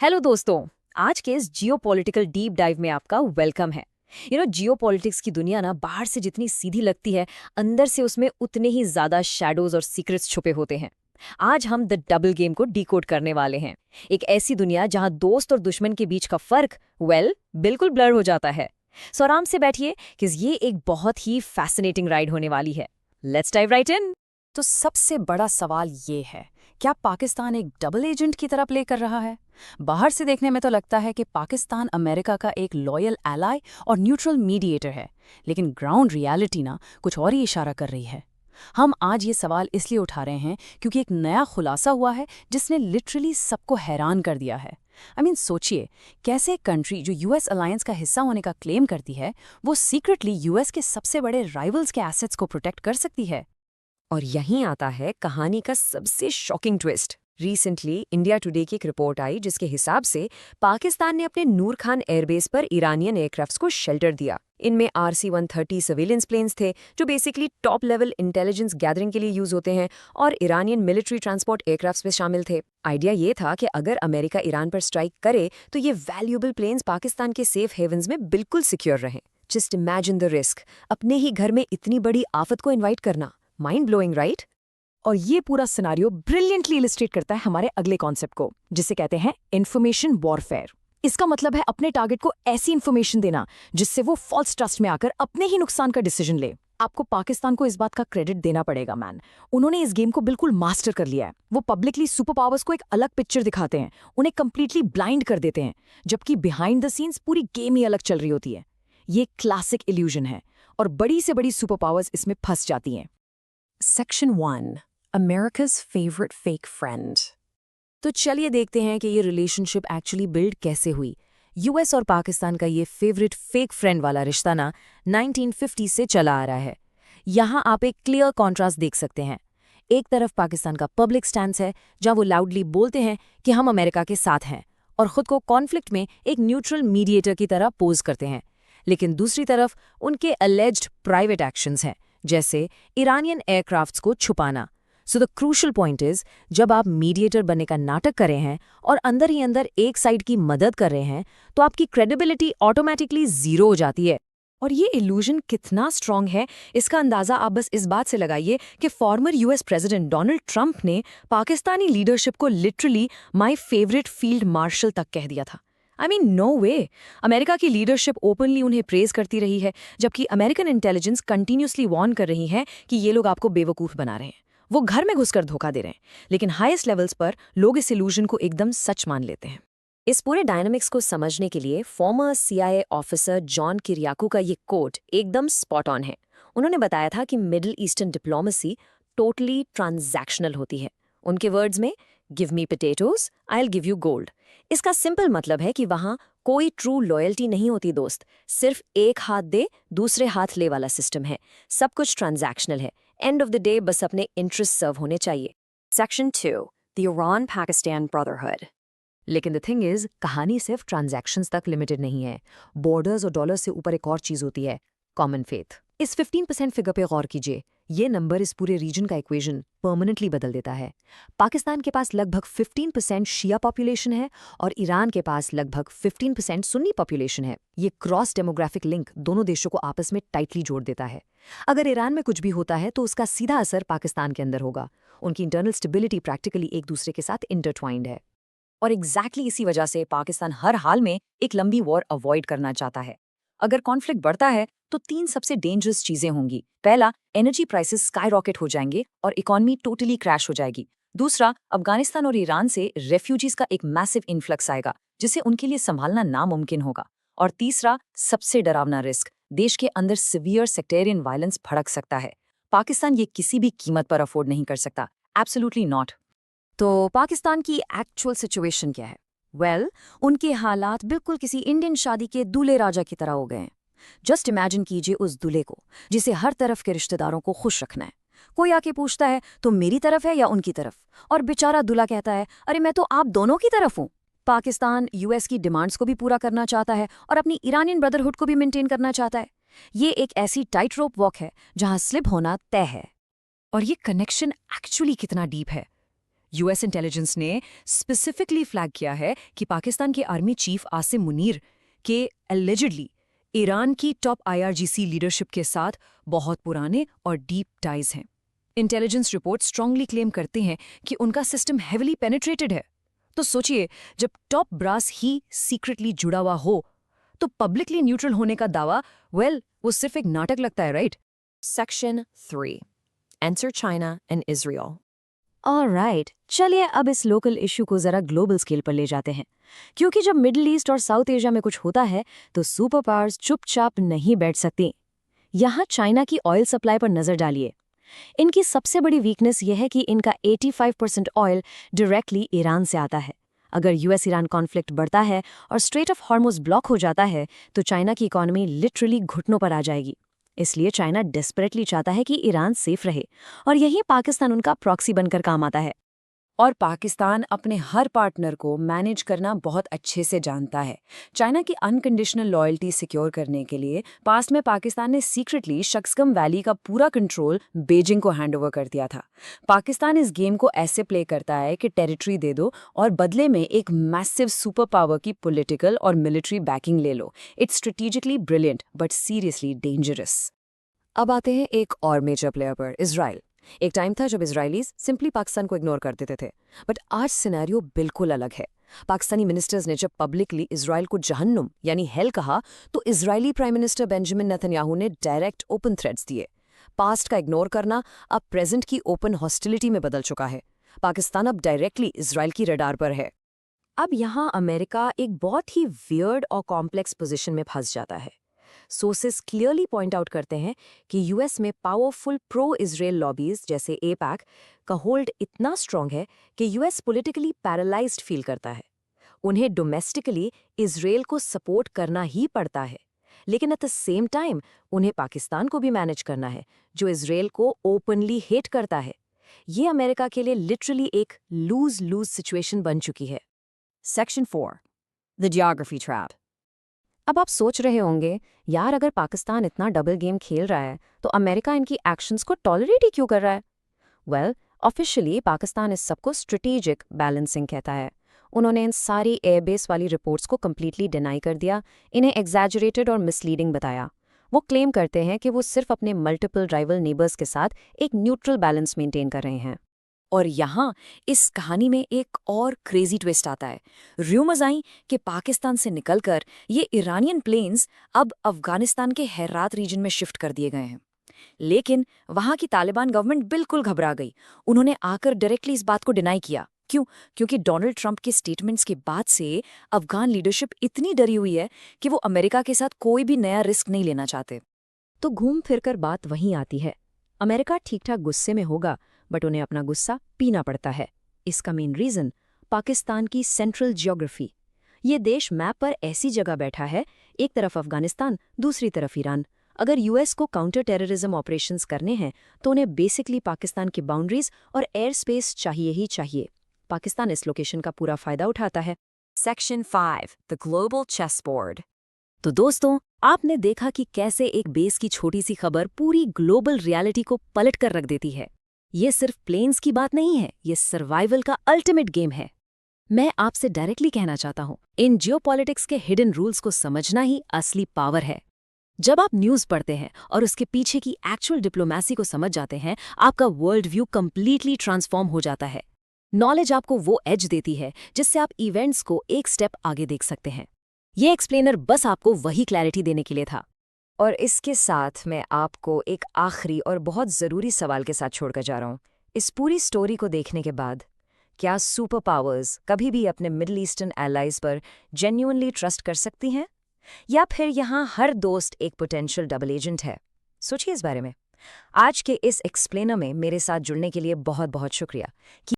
Hello दोस्तों। आज के इस जियोपॉलिटिकल डीप डाइव में आपका वेलकम है। जियोपॉलिटिक्स की दुनिया ना बाहर से जितनी सीधी लगती है, अंदर से उसमें उतने ही ज्यादा शैडोज और सीक्रेट्स छुपे होते हैं। आज हम द डबल गेम को डिकोड करने वाले हैं। एक ऐसी दुनिया जहां दोस्त और दुश्मन के बीच का फर्क बिल्कुल ब्लर हो जाता है। सो आराम से बैठिए कि ये एक बहुत ही फैसिनेटिंग राइड होने वाली है। लेट्स डाइव राइट इन। तो सबसे बड़ा सवाल ये है, क्या पाकिस्तान एक डबल एजेंट की तरह प्ले कर रहा है? बाहर से देखने में तो लगता है कि पाकिस्तान अमेरिका का एक लॉयल एलाय और न्यूट्रल मीडिएटर है, लेकिन ग्राउंड रियलिटी ना कुछ और ही इशारा कर रही है। हम आज ये सवाल इसलिए उठा रहे हैं क्योंकि एक नया खुलासा हुआ है जिसने लिटरली सबको हैरान कर दिया है। सोचिए, कैसे एक कंट्री जो यूएस अलायंस का हिस्सा होने का क्लेम करती है, वो सीक्रेटली यूएस के सबसे बड़े राइवल्स के एसेट्स को प्रोटेक्ट कर सकती है। और यहीं आता है कहानी का सबसे shocking twist. Recently India today की एक रिपोर्ट आई जिसके हिसाब से पाकिस्तान ने अपने नूर खान एयरबेस पर ईरानियन एयरक्राफ्ट्स को शेल्टर दिया। इनमें RC-130 सर्विलेंस प्लेन्स थे जो basically top level intelligence gathering के लिए यूज होते हैं, और ईरानियन मिलिट्री ट्रांसपोर्ट एयरक्राफ्ट्स में शामिल थे। आइडिया ये था कि अगर अमेरिका ईरान पर स्ट्राइक करे तो ये वैल्यूएबल प्लेन्स पाकिस्तान के सेफ हेवन्स में बिल्कुल सिक्योर रहें। जस्ट इमेजिन द रिस्क, अपने ही घर में इतनी बड़ी आफत को इन्वाइट करना। Mind blowing, right? और ये पूरा सिनारियो ब्रिलियंटली इलिस्ट्रेट करता है हमारे अगले कॉन्सेप्ट को, जिसे कहते हैं इन्फॉर्मेशन वॉरफेयर। इसका मतलब है अपने टारगेट को ऐसी इन्फॉर्मेशन देना जिससे वो फॉल्स ट्रस्ट में आकर अपने ही नुकसान का डिसीजन ले। आपको पाकिस्तान को इस बात का क्रेडिट देना पड़ेगा मैन। उन्होंने इस गेम को बिल्कुल मास्टर कर लिया है। वो पब्लिकली सुपर पावर्स को एक अलग पिक्चर दिखाते हैं, उन्हें कंप्लीटली ब्लाइंड कर देते हैं, जबकि बिहाइंड द सीन्स पूरी गेम ही अलग चल रही होती है। ये क्लासिक इल्यूजन है और बड़ी से बड़ी सुपर पावर्स इसमें फंस जाती हैं। Section 1. America's favorite fake friend. तो चलिए देखते हैं कि ये रिलेशनशिप एक्चुअली बिल्ड कैसे हुई। यूएस और पाकिस्तान का ये फेवरेट फेक फ्रेंड वाला रिश्ता ना 1950 से चला आ रहा है। यहाँ आप एक क्लियर कॉन्ट्रास्ट देख सकते हैं। एक तरफ पाकिस्तान का पब्लिक स्टैंस है जहाँ वो लाउडली बोलते हैं कि हम अमेरिका के साथ हैं और खुद को कॉन्फ्लिक्ट में एक न्यूट्रल मीडिएटर की तरह पोज करते हैं। लेकिन दूसरी तरफ उनके अलेज्ड प्राइवेट एक्शंस हैं, जैसे ईरानियन एयरक्राफ्ट्स को छुपाना। So the crucial point is, जब आप मीडिएटर बनने का नाटक कर रहे हैं और अंदर ही अंदर एक साइड की मदद कर रहे हैं, तो आपकी क्रेडिबिलिटी ऑटोमेटिकली जीरो हो जाती है। और ये इल्यूजन कितना स्ट्रांग है, इसका अंदाजा आप बस इस बात से लगाइए कि former US president Donald Trump ने पाकिस्तानी लीडरशिप को literally my favourite field marshal तक कह दिया था। नो वे। अमेरिका की लीडरशिप ओपनली उन्हें प्रेज करती रही है, जबकि अमेरिकन इंटेलिजेंस कंटिन्यूसली वार्न कर रही है कि ये लोग आपको बेवकूफ़ बना रहे हैं, वो घर में घुसकर धोखा दे रहे हैं। लेकिन हाईएस्ट लेवल्स पर लोग इस इल्यूजन को एकदम सच मान लेते हैं। इस पूरे डायनामिक्स को समझने के लिए farmer CIA officer John Kiriakou का ये कोट एकदम स्पॉट ऑन है। उन्होंने बताया था कि middle eastern diplomacy totally transactional होती है। उनके वर्ड्स में, give me potatoes, I will give you gold. इसका सिंपल मतलब है कि वहां कोई ट्रू लॉयल्टी नहीं होती दोस्त, सिर्फ एक हाथ दे दूसरे हाथ ले वाला सिस्टम है। सब कुछ ट्रांजैक्शनल है। एंड ऑफ द डे बस अपने इंटरेस्ट सर्व होने चाहिए। Section 2. The Iran-Pakistan Brotherhood. लेकिन द थिंग इज, कहानी सिर्फ ट्रांजैक्शंस तक लिमिटेड नहीं है। बॉर्डर्स और डॉलर से ऊपर एक और चीज होती है, कॉमन फेथ। इस 15% फिगर पे गौर कीजिए। ये नंबर इस पूरे रीजन का इक्वेशन परमानेंटली बदल देता है। पाकिस्तान के पास लगभग 15% शिया पॉपुलेशन है और ईरान के पास लगभग 15% सुन्नी पॉपुलेशन है। ये क्रॉस डेमोग्राफिक लिंक दोनों देशों को आपस में टाइटली जोड़ देता है। अगर ईरान में कुछ भी होता है तो उसका सीधा असर पाकिस्तान के अंदर होगा। उनकी इंटरनल स्टेबिलिटी प्रैक्टिकली एक दूसरे के साथ इंटरट्वाइंड है। और एग्जैक्टली इसी वजह से पाकिस्तान हर हाल में एक लंबी वॉर अवॉइड करना चाहता है। अगर कॉन्फ्लिक्ट बढ़ता है तो 3 सबसे डेंजरस चीजें होंगी। पहला, एनर्जी प्राइसेस स्काई रॉकेट हो जाएंगे और इकोनॉमी टोटली क्रैश हो जाएगी। दूसरा, अफगानिस्तान और ईरान से रेफ्यूजीज का एक मैसिव इन्फ्लक्स आएगा जिसे उनके लिए संभालना नामुमकिन होगा। और तीसरा, सबसे डरावना रिस्क, देश के अंदर सिवियर सेक्टेरियन वायलेंस भड़क सकता है। पाकिस्तान ये किसी भी कीमत पर अफोर्ड नहीं कर सकता, एब्सोल्युटली नॉट। तो पाकिस्तान की एक्चुअल सिचुएशन क्या है? उनके हालात बिल्कुल किसी इंडियन शादी के दूल्हे राजा की तरह हो गए हैं। जस्ट इमेजिन कीजिए उस दूल्हे को जिसे हर तरफ के रिश्तेदारों को खुश रखना है। कोई आके पूछता है तो मेरी तरफ है या उनकी तरफ, और बेचारा दूल्हा कहता है अरे मैं तो आप दोनों की तरफ हूँ। पाकिस्तान यूएस की डिमांड्स को भी पूरा करना चाहता है और अपनी ईरानियन ब्रदरहुड को भी मेंटेन करना चाहता है। ये एक ऐसी टाइट रोप वॉक है जहां स्लिप होना तय है। और ये कनेक्शन एक्चुअली कितना डीप है। यूएस इंटेलिजेंस ने स्पेसिफिकली फ्लैग किया है कि पाकिस्तान के आर्मी चीफ आसिम मुनीर के एलिजिडली ईरान की टॉप IRGC लीडरशिप के साथ बहुत पुराने और डीप टाइज हैं। इंटेलिजेंस रिपोर्ट स्ट्रांगली क्लेम करते हैं कि उनका सिस्टम हेविली पेनिट्रेटेड है। तो सोचिए, जब टॉप ब्रास ही सीक्रेटली जुड़ा हुआ हो तो पब्लिकली न्यूट्रल होने का दावा वो सिर्फ एक नाटक लगता है, right? Section 3. Enter China and Israel. Alright, चलिए अब इस लोकल इशू को जरा ग्लोबल स्केल पर ले जाते हैं, क्योंकि जब मिडिल ईस्ट और साउथ एशिया में कुछ होता है तो सुपर पावर्स चुपचाप नहीं बैठ सकती। यहाँ चाइना की ऑयल सप्लाई पर नजर डालिए। इनकी सबसे बड़ी वीकनेस यह है कि इनका 85% ऑयल डायरेक्टली ईरान से आता है। अगर यूएस ईरान कॉन्फ्लिक्ट बढ़ता है और स्ट्रेट ऑफ हॉर्मुज ब्लॉक हो जाता है तो चाइना की इकोनॉमी लिटरली घुटनों पर आ जाएगी। इसलिए चाइना डेस्परेटली चाहता है कि ईरान सेफ रहे, और यही पाकिस्तान उनका प्रॉक्सी बनकर काम आता है। और पाकिस्तान अपने हर पार्टनर को मैनेज करना बहुत अच्छे से जानता है। चाइना की अनकंडीशनल लॉयल्टी सिक्योर करने के लिए पास्ट में पाकिस्तान ने सीक्रेटली शक्सगम वैली का पूरा कंट्रोल बीजिंग को हैंडओवर कर दिया था। पाकिस्तान इस गेम को ऐसे प्ले करता है कि टेरिटरी दे दो और बदले में एक मैसिव सुपर पावर की पॉलिटिकल और मिलिट्री बैकिंग ले लो। It's strategically brilliant but seriously dangerous. अब आते हैं एक और मेजर प्लेयर पर, इजराइल। एक टाइम था जब इजरायलीज सिंपली पाकिस्तान को इग्नोर कर देते थे, बट आज सिनेरियो बिल्कुल अलग है। पाकिस्तानी मिनिस्टर्स ने जब पब्लिकली इजराइल को जहन्नुम यानी हेल कहा तो Israeli prime minister Benjamin Netanyahu ने डायरेक्ट ओपन थ्रेट्स दिए। पास्ट का इग्नोर करना अब प्रेजेंट की ओपन हॉस्टिलिटी में बदल चुका है। पाकिस्तान अब डायरेक्टली इजराइल की रडार पर है। अब यहाँ अमेरिका एक बहुत ही वियर्ड और कॉम्प्लेक्स पोजीशन में फंस जाता है। सोर्सेस क्लियरली पॉइंट आउट करते हैं कि यूएस में पावरफुल प्रो इजराइल लॉबीज जैसे एपैक का होल्ड इतना स्ट्रांग है कि यूएस पॉलिटिकली पैरालाइज्ड फील करता है। उन्हें डोमेस्टिकली इजराइल को सपोर्ट करना ही पड़ता है, लेकिन एट द सेम टाइम उन्हें पाकिस्तान को भी मैनेज करना है जो इजराइल को ओपनली हेट करता है। ये अमेरिका के लिए लिटरली एक लूज लूज सिचुएशन बन चुकी है। Section 4 the geography trap. अब आप सोच रहे होंगे, यार अगर पाकिस्तान इतना डबल गेम खेल रहा है तो अमेरिका इनकी एक्शंस को टॉलरेट ही क्यों कर रहा है? वेल, ऑफिशियली पाकिस्तान इस सबको स्ट्रेटेजिक बैलेंसिंग कहता है। उन्होंने इन सारी एयरबेस वाली रिपोर्ट्स को कम्प्लीटली डिनाई कर दिया, इन्हें एग्जैजरेटेड और मिसलीडिंग बताया। वो क्लेम करते हैं कि वो सिर्फ अपने मल्टीपल राइवल नेबर्स के साथ एक न्यूट्रल बैलेंस मेंटेन कर रहे हैं। और यहाँ इस कहानी में एक और क्रेजी ट्विस्ट आता है। रूमर्स आई कि पाकिस्तान से निकलकर ये ईरानियन प्लेन्स अब अफगानिस्तान के हेरात रीजन में शिफ्ट कर दिए गए हैं। लेकिन वहाँ की तालिबान गवर्नमेंट बिल्कुल घबरा गई। उन्होंने आकर डायरेक्टली इस बात को डिनाई किया। क्यों? क्योंकि डोनाल्ड ट्रंप के स्टेटमेंट्स के बाद से अफगान लीडरशिप इतनी डरी हुई है कि वो अमेरिका के साथ कोई भी नया रिस्क नहीं लेना चाहते। तो घूम फिरकर बात वहीं आती है, अमेरिका ठीक ठाक गुस्से में होगा बट उन्हें अपना गुस्सा पीना पड़ता है। इसका मेन रीज़न पाकिस्तान की सेंट्रल जियोग्राफी। ये देश मैप पर ऐसी जगह बैठा है, एक तरफ अफगानिस्तान, दूसरी तरफ ईरान। अगर यूएस को काउंटर टेररिज्म ऑपरेशंस करने हैं तो उन्हें बेसिकली पाकिस्तान की बाउंड्रीज और एयर स्पेस चाहिए ही चाहिए। पाकिस्तान इस लोकेशन का पूरा फायदा उठाता है। Section 5 the global chessboard. तो दोस्तों, आपने देखा कि कैसे एक बेस की छोटी सी खबर पूरी ग्लोबल रियलिटी को पलट कर रख देती है। ये सिर्फ प्लेन्स की बात नहीं है, ये सर्वाइवल का अल्टीमेट गेम है। मैं आपसे डायरेक्टली कहना चाहता हूँ, इन जियोपॉलिटिक्स के हिडन रूल्स को समझना ही असली पावर है। जब आप न्यूज़ पढ़ते हैं और उसके पीछे की एक्चुअल डिप्लोमेसी को समझ जाते हैं, आपका वर्ल्ड व्यू कंप्लीटली ट्रांसफॉर्म हो जाता है। नॉलेज आपको वो एज देती है जिससे आप इवेंट्स को एक स्टेप आगे देख सकते हैं। ये एक्सप्लेनर बस आपको वही क्लैरिटी देने के लिए था। और इसके साथ मैं आपको एक आखिरी और बहुत ज़रूरी सवाल के साथ छोड़कर जा रहा हूँ। इस पूरी स्टोरी को देखने के बाद क्या सुपर पावर्स कभी भी अपने मिडिल ईस्टर्न एलाइज पर जेन्युइनली ट्रस्ट कर सकती हैं, या फिर यहाँ हर दोस्त एक पोटेंशियल डबल एजेंट है? सोचिए इस बारे में। आज के इस एक्सप्लेनर में मेरे साथ जुड़ने के लिए बहुत बहुत शुक्रिया।